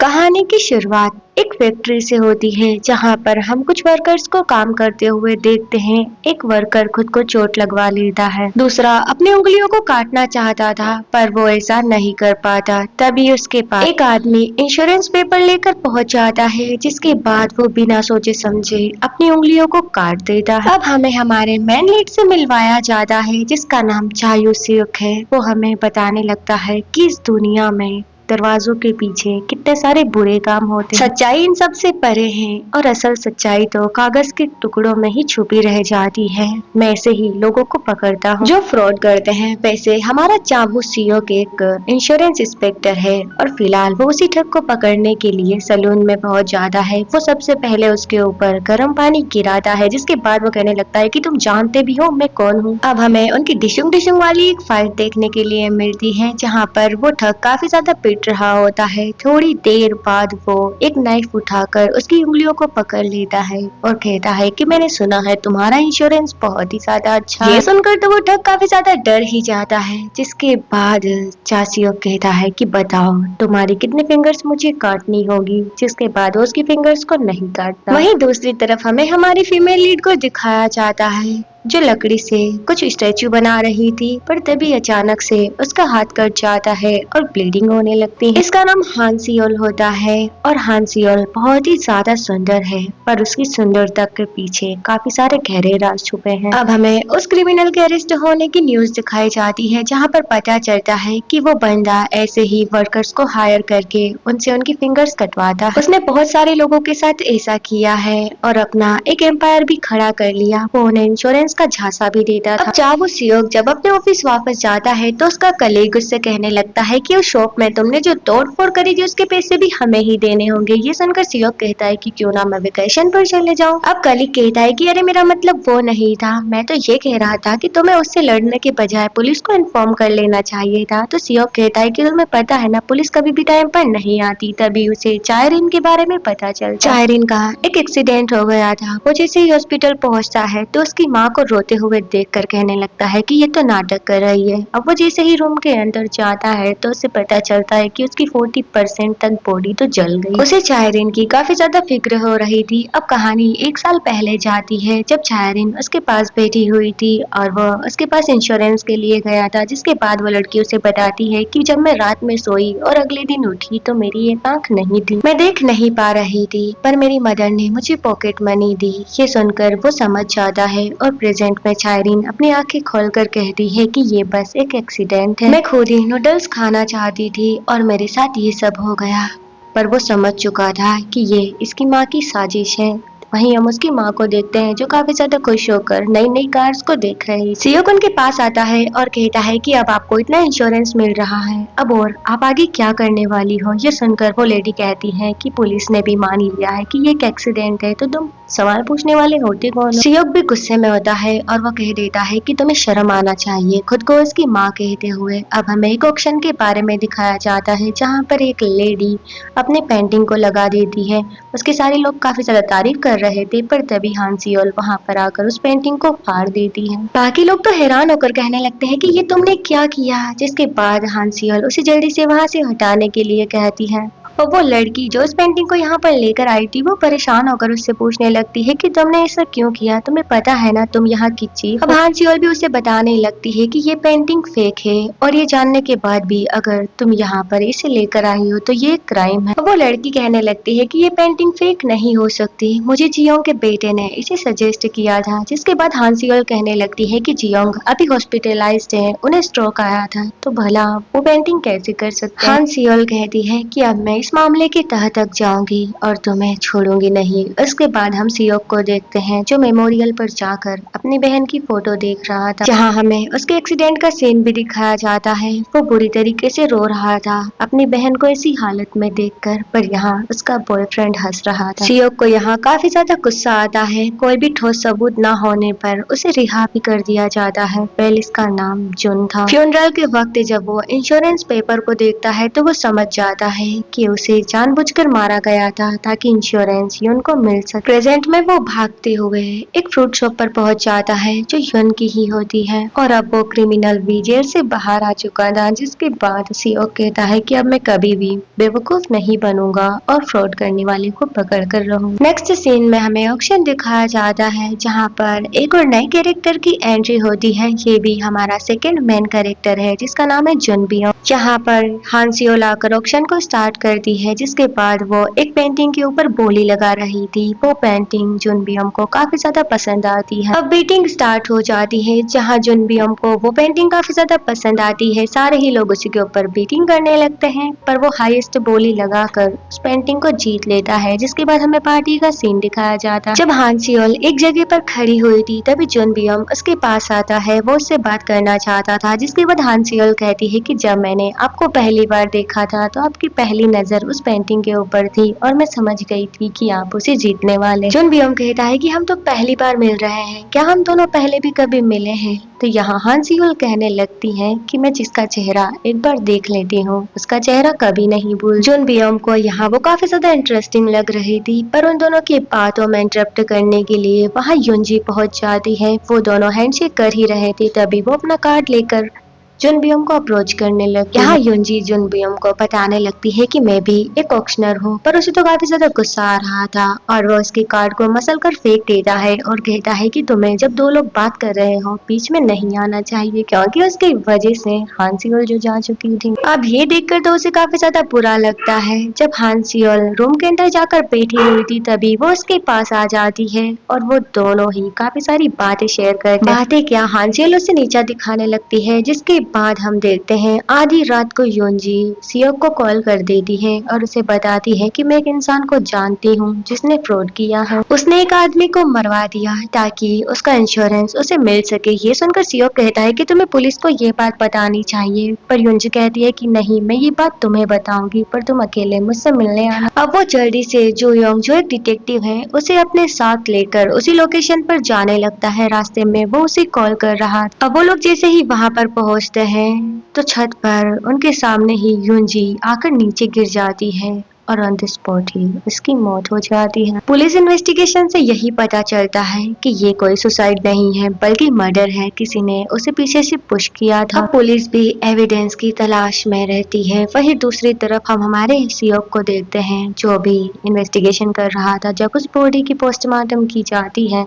कहानी की शुरुआत एक फैक्ट्री से होती है जहां पर हम कुछ वर्कर्स को काम करते हुए देखते हैं। एक वर्कर खुद को चोट लगवा लेता है, दूसरा अपनी उंगलियों को काटना चाहता था पर वो ऐसा नहीं कर पाता। तभी उसके पास एक आदमी इंश्योरेंस पेपर लेकर पहुंच जाता है, जिसके बाद वो बिना सोचे समझे अपनी उंगलियों को काट देता है। अब हमें हमारे मेन लीड से मिलवाया जाता है, जिसका नाम चायू सियुक है। वो हमें बताने लगता है कि इस दुनिया में दरवाजों के पीछे कितने सारे बुरे काम होते हैं। सच्चाई इन सब से परे है और असल सच्चाई तो कागज के टुकड़ों में ही छुपी रह जाती है। मैं ऐसे ही लोगों को पकड़ता हूँ जो फ्रॉड करते हैं। वैसे हमारा चाबू सीओ के एक इंश्योरेंस इंस्पेक्टर है और फिलहाल वो उसी ठग को पकड़ने के लिए सलून में पहुंच जाता है। वो सबसे पहले उसके ऊपर गर्म पानी गिराता है, जिसके बाद वो कहने लगता है कि तुम जानते भी हो मैं कौन हूँ। अब हमें उनकी डिशुम डिशुम वाली एक फाइट देखने के लिए मिलती है, जहाँ पर वो ठग काफी ज्यादा रहा होता है। थोड़ी देर बाद वो एक नाइफ उठाकर उसकी उंगलियों को पकड़ लेता है और कहता है कि मैंने सुना है तुम्हारा इंश्योरेंस बहुत ही ज्यादा अच्छा है। ये सुनकर तो वो ठग काफी ज्यादा डर ही जाता है। जिसके बाद चासियो कहता है कि बताओ तुम्हारी कितने फिंगर्स मुझे काटनी होगी। जिसके बाद वो उसकी फिंगर्स को नहीं काटता। वहीं दूसरी तरफ हमें हमारी फीमेल लीड को दिखाया जाता है, जो लकड़ी से कुछ स्टैचू बना रही थी, पर तभी अचानक से उसका हाथ कट जाता है और ब्लीडिंग होने लगती है। इसका नाम हांसियोल होता है और हांसियोल बहुत ही ज्यादा सुंदर है, पर उसकी सुंदरता के पीछे काफी सारे गहरे राज छुपे हैं। अब हमें उस क्रिमिनल के अरेस्ट होने की न्यूज दिखाई जाती है, जहाँ पर पता चलता है कि वो बंदा ऐसे ही वर्कर्स को हायर करके उनसे उनकी फिंगर्स कटवाता है। उसने बहुत सारे लोगों के साथ ऐसा किया है और अपना एक एम्पायर भी खड़ा कर लिया। वो उन्हें इंश्योरेंस का झांसा भी देता था। अब चाबू सियोक जब अपने ऑफिस वापस जाता है तो उसका कलीग उससे कहने लगता है कि उस शॉप में तुमने जो तोड़-फोड़ करी थी उसके पैसे भी हमें ही देने होंगे। ये सुनकर सियोक कहता है कि क्यों ना मैं वेकेशन पर चले जाऊं। अब कलीग कहता है कि अरे मेरा मतलब वो नहीं था, मैं तो ये कह रहा था कि तुम्हें उससे लड़ने के बजाय पुलिस को इन्फॉर्म कर लेना चाहिए था। तो सियोक कहता है कि तुम्हें पता है ना, पुलिस कभी भी टाइम पर नहीं आती। तभी उसे चायरिन के बारे में पता चलता। चायरिन का एक एक्सीडेंट हो गया था। वो जैसे ही हॉस्पिटल पहुंचता है तो उसकी माँ को रोते हुए देखकर कहने लगता है कि ये तो नाटक कर रही है। अब वो जैसे ही रूम के अंदर जाता है तो उसे पता चलता है कि उसकी 40% तक बॉडी तो जल गई। उसे चायरिन की काफी ज्यादा फिक्र हो रही थी। अब कहानी 1 साल पहले जाती है, जब चायरिन उसके पास बैठी हुई थी और वो उसके पास इंश्योरेंस के लिए गया था। जिसके बाद वो लड़की उसे बताती है कि जब मैं रात में सोई और अगले दिन उठी तो मेरी एक आंख नहीं थी, मैं देख नहीं पा रही थी, पर मेरी मदर ने मुझे पॉकेट मनी दी। ये सुनकर वो समझ जाता है और प्रेजेंट में चायरिन अपनी आंखें खोलकर कहती है कि ये बस एक एक्सीडेंट है। मैं खुद ही नूडल्स खाना चाहती थी और मेरे साथ ये सब हो गया। पर वो समझ चुका था कि ये इसकी माँ की साजिश है। वहीं हम उसकी माँ को देखते हैं, जो काफी ज्यादा खुश होकर नई नई कार्स को देख रही है। सियोक उनके पास आता है और कहता है कि अब आपको इतना इंश्योरेंस मिल रहा है, अब और आप आगे क्या करने वाली हो। ये सुनकर वो लेडी कहती है कि पुलिस ने भी मान लिया है कि ये एक एक्सीडेंट है, तो तुम सवाल पूछने वाले होते कौन हो। सियोक भी गुस्से में होता है और वो कह देता है कि तुम्हें शर्म आना चाहिए, खुद को उसकी माँ कहते हुए। अब हमें एक ऑक्शन के बारे में दिखाया जाता है, जहाँ पर एक लेडी अपने पेंटिंग को लगा देती है। उसके सारे लोग काफी ज्यादा तारीफ कर रहे थे, पर तभी हांसियोल वहां पर आकर उस पेंटिंग को फाड़ देती है। बाकी लोग तो हैरान होकर कहने लगते हैं कि ये तुमने क्या किया। जिसके बाद हांसियोल उसे जल्दी से वहां से हटाने के लिए कहती है और वो लड़की जो उस पेंटिंग को यहाँ पर लेकर आई थी, वो परेशान होकर उससे पूछने लगती है कि तुमने ऐसा क्यों किया, तुम्हें पता है ना तुम यहाँ की चीफ। अब हांसियोल भी उसे बताने लगती है कि ये पेंटिंग फेक है और ये जानने के बाद भी अगर तुम यहाँ पर इसे लेकर आई हो तो ये क्राइम है। वो लड़की कहने लगती है कि ये पेंटिंग फेक नहीं हो सकती, मुझे जियोंग के बेटे ने इसे सजेस्ट किया था। जिसके बाद हांसियोल कहने लगती है कि जियोंग अभी हॉस्पिटलाइज्ड है, उन्हें स्ट्रोक आया था, तो भला वो पेंटिंग कैसे कर सकते हैं। हांसियोल कहती है कि अब मैं इस मामले के तह तक जाऊंगी और तुम्हें छोड़ूंगी नहीं। उसके बाद हम सियोक को देखते हैं, जो मेमोरियल पर जाकर अपनी बहन की फोटो देख रहा था, जहां हमें उसके एक्सीडेंट का सीन भी दिखाया जाता है। वो बुरी तरीके से रो रहा था अपनी बहन को ऐसी हालत में देखकर, पर यहाँ उसका बॉयफ्रेंड हंस रहा था। सियोक को यहाँ काफी ज्यादा गुस्सा आता है। कोई भी ठोस सबूत न होने पर उसे रिहा भी कर दिया जाता है। पहले इसका नाम जुन था। फ्यूनरल के वक्त जब वो इंश्योरेंस पेपर को देखता है तो वो समझ जाता है कि उसे जानबूझकर मारा गया था ताकि इंश्योरेंस युन को मिल सके। प्रेजेंट में वो भागते हुए एक फ्रूट शॉप पर पहुंच जाता है जो युन की ही होती है और अब वो क्रिमिनल भी जेल से बाहर आ चुका था, जिसके बाद सीओ कहता है कि अब मैं कभी भी बेवकूफ नहीं बनूंगा और फ्रॉड करने वाले को पकड़ कर रहूंगा। नेक्स्ट सीन में हमें ऑक्शन दिखाया जाता है जहाँ पर एक और नए कैरेक्टर की एंट्री होती है। ये भी हमारा सेकंड मेन कैरेक्टर है जिसका नाम है जुन बियोंग। यहाँ पर हान सियोल आकर ऑक्शन को स्टार्ट करती है, जिसके बाद वो एक पेंटिंग के ऊपर बोली लगा रही थी। वो पेंटिंग जुन बियोंग को काफी ज्यादा पसंद आती है। अब बीटिंग स्टार्ट हो जाती है जहाँ जुन बियोंग को वो पेंटिंग काफी ज्यादा पसंद आती है। सारे ही लोग उसी के ऊपर बीटिंग करने लगते हैं, पर वो हाईएस्ट बोली लगाकर उस पेंटिंग को जीत लेता है। जिसके बाद हमें पार्टी का सीन दिखाया जाता है। जब हान सियोल एक जगह पर खड़ी हुई थी तभी जुन बियोंग उसके पास आता है। वो उससे बात करना चाहता था, जिसके बाद हान सियोल कहती है कि जब मैंने आपको पहली बार देखा था तो आपकी पहली नजर उस पेंटिंग के ऊपर थी और मैं समझ गई थी कि आप उसे जीतने वाले। जुन बियोंग कहता है कि हम तो पहली बार मिल रहे हैं, क्या हम दोनों पहले भी कभी मिले हैं? तो यहाँ हान सियोल कहने लगती है कि मैं जिसका चेहरा एक बार देख लेती हूँ उसका चेहरा कभी नहीं भूल। जुन बियोंग को यहाँ वो काफी ज्यादा इंटरेस्टिंग लग रही थी, पर उन दोनों की बातों में इंटरप्ट करने के लिए वहाँ युनजी पहुंच जाती है। वो दोनों हैंडशेक कर ही रहे थे तभी वो अपना कार्ड लेकर जुन बियोंग को अप्रोच करने लगी। यहाँ युनजी जुन बियोंग को बताने लगती है कि मैं भी एक ऑक्शनर हूँ, पर उसे तो काफी ज्यादा गुस्सा आ रहा था और वो उसके कार्ड को मसल कर फेंक देता है और कहता है कि तुम्हें जब दो लोग बात कर रहे हो बीच में नहीं आना चाहिए, क्योंकि उसकी वजह से हान सियोल जो जा चुकी थी। अब ये देखकर तो उसे काफी ज्यादा बुरा लगता है। जब हान सियोल रूम के अंदर जाकर बैठी हुई थी तभी वो उसके पास आ जाती है और वो दोनों ही काफी सारी बातें शेयर करते हैं। बातें क्या, हान सियोल उसे नीचा दिखाने लगती है, जिसके बाद हम देखते हैं आधी रात को युनजी सियोक को कॉल कर देती है और उसे बताती है कि मैं एक इंसान को जानती हूँ जिसने फ्रॉड किया है। उसने एक आदमी को मरवा दिया ताकि उसका इंश्योरेंस उसे मिल सके। ये सुनकर सियोक कहता है कि तुम्हें पुलिस को ये बात बतानी चाहिए, पर युनजी कहती है कि नहीं, मैं ये बात तुम्हें बताऊंगी, पर तुम अकेले मुझसे मिलने आना। अब वो जल्दी से जो योंग जो एक डिटेक्टिव है उसे अपने साथ लेकर उसी लोकेशन पर जाने लगता है। रास्ते में वो उसे कॉल कर रहा। अब वो लोग जैसे ही वहाँ पर पहुँचते हैं तो छत पर उनके सामने ही युनजी आकर नीचे गिर जाती है और ऑन द स्पॉट ही उसकी मौत हो जाती है। पुलिस इन्वेस्टिगेशन से यही पता चलता है कि ये कोई सुसाइड नहीं है बल्कि मर्डर है, किसी ने उसे पीछे से पुश किया था। अब पुलिस भी एविडेंस की तलाश में रहती है। वहीं दूसरी तरफ हम हमारे सीओ को देखते हैं जो भी इन्वेस्टिगेशन कर रहा था। जब उस बॉडी की पोस्टमार्टम की जाती है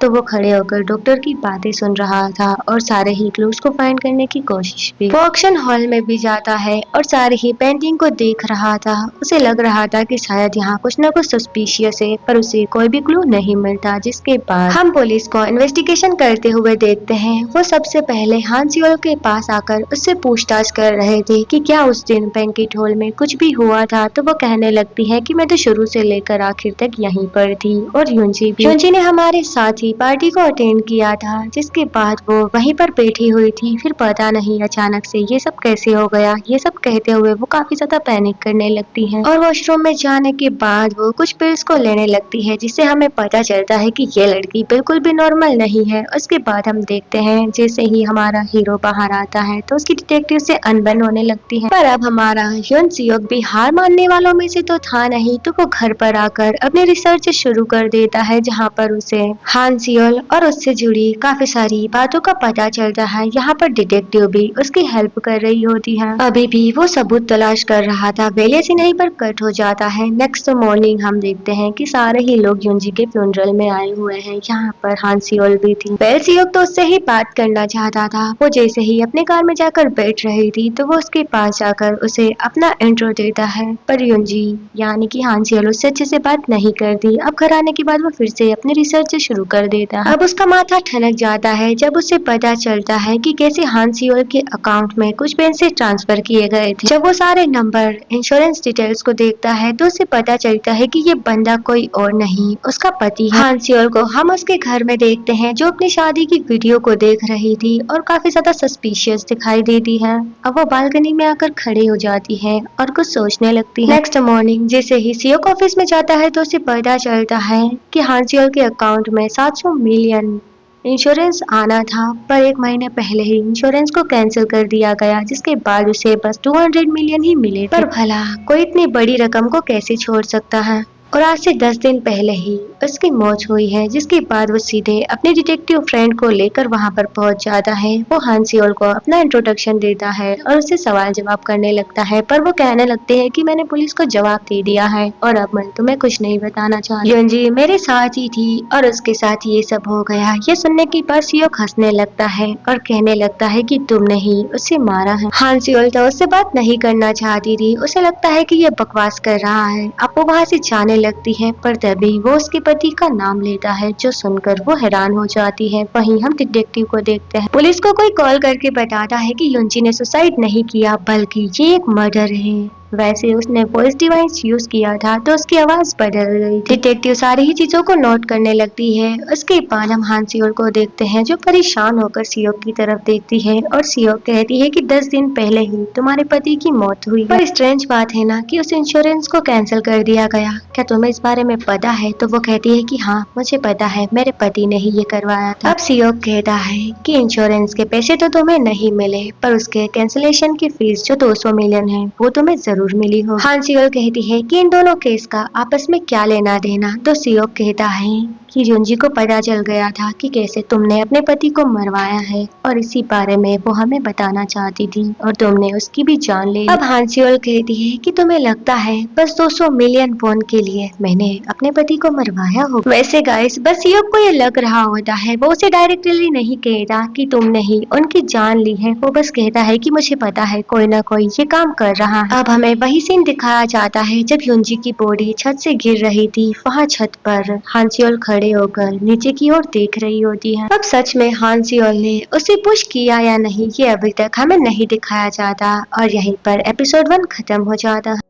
तो वो खड़े होकर डॉक्टर की बातें सुन रहा था और सारे ही क्लूज को फाइंड करने की कोशिश भी। वो ऑक्शन हॉल में भी जाता है और सारी ही पेंटिंग को देख रहा था। उसे लग रहा था कि शायद यहाँ कुछ न कुछ सस्पिशियस है, पर उसे कोई भी क्लू नहीं मिलता। जिसके बाद हम पुलिस को इन्वेस्टिगेशन करते हुए देखते हैं। वो सबसे पहले हान सियोल के पास आकर उससे पूछताछ कर रहे थे कि क्या उस दिन बैंकेट हॉल में कुछ भी हुआ था। तो वो कहने लगती है कि मैं तो शुरू से लेकर आखिर तक यहीं पर थी और युनजी ने हमारे साथ पार्टी को अटेंड किया था। जिसके बाद वो वहीं पर बैठी हुई थी। फिर पता नहीं अचानक से ये सब कैसे हो गया। ये सब कहते हुए वो काफी ज्यादा पैनिक करने लगती है और वॉशरूम में जाने के बाद वो कुछ पिल्स को लेने लगती है, जिससे हमें पता चलता है कि ये लड़की बिल्कुल भी नॉर्मल नहीं है। उसके बाद हम देखते हैं जैसे ही हमारा हीरो बाहर आता है तो उसकी डिटेक्टिव से अनबन होने लगती है। पर अब हमारा युन सियोक भी हार मानने वालों में से तो था नहीं, तो वो घर पर आकर अपने रिसर्च शुरू कर देता है, जहाँ पर उसे हान सियोल और उससे जुड़ी काफी सारी बातों का पता चलता है। यहाँ पर डिटेक्टिव भी उसकी हेल्प कर रही होती है। अभी भी वो सबूत तलाश कर रहा था। वेले से नहीं पर कट हो जाता है। नेक्स्ट मॉर्निंग हम देखते हैं कि सारे ही लोग युनजी के फ्यूनरल में आए हुए हैं। यहाँ पर हान सियोल भी थी। वेल सियोक तो उससे ही बात करना चाहता था। वो जैसे ही अपने कार में जाकर बैठ रही थी तो वो उसके पास जाकर उसे अपना इंट्रो देता है, पर युनजी यानी कि हान सियोल उससे अच्छे से बात नहीं करती। अब घर आने के बाद वो फिर से अपनी रिसर्च शुरू कर देता है। अब उसका माथा ठनक जाता है जब उसे पता चलता है कि कैसे हान सियोल के अकाउंट में कुछ पैसे ट्रांसफर किए गए थे। जब वो सारे नंबर इंश्योरेंस डिटेल्स को देखता है तो उसे पता चलता है कि ये बंदा कोई और नहीं उसका पति है। हान सियोल को हम उसके घर में देखते हैं जो अपनी शादी की वीडियो को देख रही थी और काफी ज्यादा सस्पिशियस दिखाई देती है। अब वो बालकनी में आकर खड़ी हो जाती है और कुछ सोचने लगती है। नेक्स्ट मॉर्निंग जैसे ही सियोक ऑफिस में जाता है तो उसे पता चलता है कि हान सियोल के अकाउंट में 700 मिलियन इंश्योरेंस आना था, पर 1 महीने पहले ही इंश्योरेंस को कैंसिल कर दिया गया, जिसके बाद उसे बस 200 मिलियन ही मिले थे। पर भला कोई इतनी बड़ी रकम को कैसे छोड़ सकता है। और आज से 10 दिन पहले ही उसकी मौत हुई है, जिसके बाद वो सीधे अपने डिटेक्टिव फ्रेंड को लेकर वहां पर पहुंच जाता है। वो हान सियोल को अपना इंट्रोडक्शन देता है और उससे सवाल जवाब करने लगता है, पर वो कहने लगते हैं कि मैंने पुलिस को जवाब दे दिया है और अब मैं तुम्हें कुछ नहीं बताना चाहती। युनजी मेरे साथ ही थी और उसके साथ ये सब हो गया। ये सुनने के बाद सियोक हंसने लगता है और कहने लगता है कि तुमने ही उसे मारा है। हान सियोल तो उससे बात नहीं करना चाहती थी, उसे लगता है कि ये बकवास कर रहा है। अब वो वहाँ से जाने लगती है, पर तभी वो उसके पति का नाम लेता है, जो सुनकर वो हैरान हो जाती है। वहीं हम डिटेक्टिव को देखते हैं, पुलिस को कोई कॉल करके बताता है कि युनजी ने सुसाइड नहीं किया, बल्कि ये एक मर्डर है। वैसे उसने वॉइस डिवाइस यूज किया था, तो उसकी आवाज बदल गई थी। डिटेक्टिव सारी ही चीजों को नोट करने लगती है। उसके बाद हम हान सियोल को देखते हैं, जो परेशान होकर सियोक की तरफ देखती है और सियोक कहती है कि 10 दिन पहले ही तुम्हारे पति की मौत हुई है। पर स्ट्रेंज बात है ना कि उस इंश्योरेंस को कैंसिल कर दिया गया। क्या तुम्हें इस बारे में पता है? तो वो कहती है कि हाँ मुझे पता है, मेरे पति ने ही ये करवाया था। अब सियोक कहता है कि इंश्योरेंस के पैसे तो तुम्हें नहीं मिले, पर उसके कैंसिलेशन की फीस जो 200 मिलियन है वो तुम्हें जरूर मिली हो। हान सियोल कहती है कि इन दोनों केस का आपस में क्या लेना देना। तो सियोक कहता है कि युनजी को पता चल गया था कि कैसे तुमने अपने पति को मरवाया है, और इसी बारे में वो हमें बताना चाहती थी और तुमने उसकी भी जान ले ली। अब हान सियोल कहती है कि तुम्हें लगता है बस 200 मिलियन वॉन के लिए मैंने अपने पति को मरवाया हो। वैसे गाइस बस सियोक को ये लग रहा होता है, वो उसे डायरेक्टली नहीं कहता कि तुमने ही उनकी जान ली है। वो बस कहता है कि मुझे पता है कोई ना कोई ये काम कर रहा है। अब हमें वही सीन दिखाया जाता है जब युनजी की बॉडी छत से गिर रही थी। वहाँ छत पर हान सियोल खड़े होकर नीचे की ओर देख रही होती है। अब सच में हान सियोल ने उसे पुश किया या नहीं, ये अभी तक हमें नहीं दिखाया जाता और यहीं पर एपिसोड 1 खत्म हो जाता है।